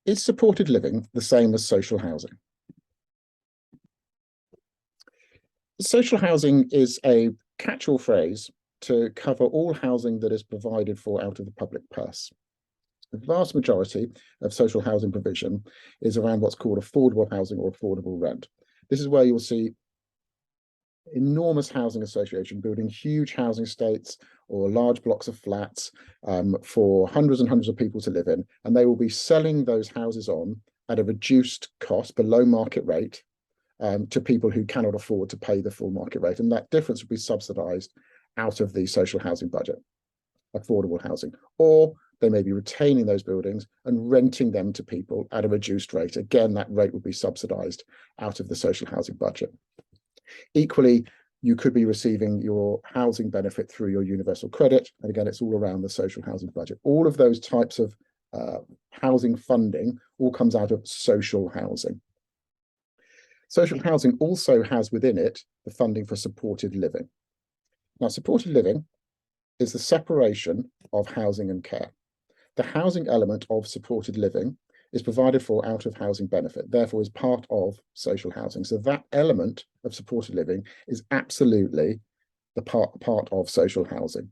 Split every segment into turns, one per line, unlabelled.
Is supported living the same as social housing? Social housing is a catch-all phrase to cover all housing that is provided for out of the public purse. The vast majority of social housing provision is around what's called affordable housing or affordable rent. This is where you'll see enormous housing association building huge housing estates or large blocks of flats for hundreds and hundreds of people to live in, and they will be selling those houses on at a reduced cost, below market rate, to people who cannot afford to pay the full market rate, and that difference will be subsidised out of the social housing budget, affordable housing, or they may be retaining those buildings and renting them to people at a reduced rate. Again, that rate will be subsidised out of the social housing budget. Equally, you could be receiving your housing benefit through your universal credit. And again, it's all around the social housing budget. All of those types of housing funding all comes out of social housing. Social housing also has within it the funding for supported living. Now, supported living is the separation of housing and care. The housing element of supported living is provided for out of housing benefit, therefore is part of social housing. So that element of supported living is absolutely the part of social housing.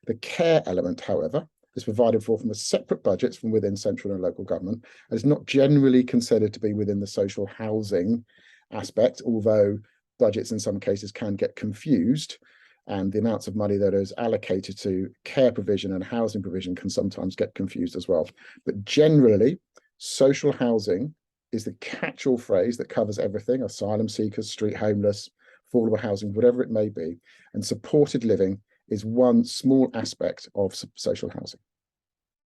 The care element, however, is provided for from the separate budgets from within central and local government, and is not generally considered to be within the social housing aspect, although budgets in some cases can get confused, and the amounts of money that is allocated to care provision and housing provision can sometimes get confused as well. But generally, social housing is the catch-all phrase that covers everything: asylum seekers, street homeless, affordable housing, whatever it may be. And supported living is one small aspect of social housing.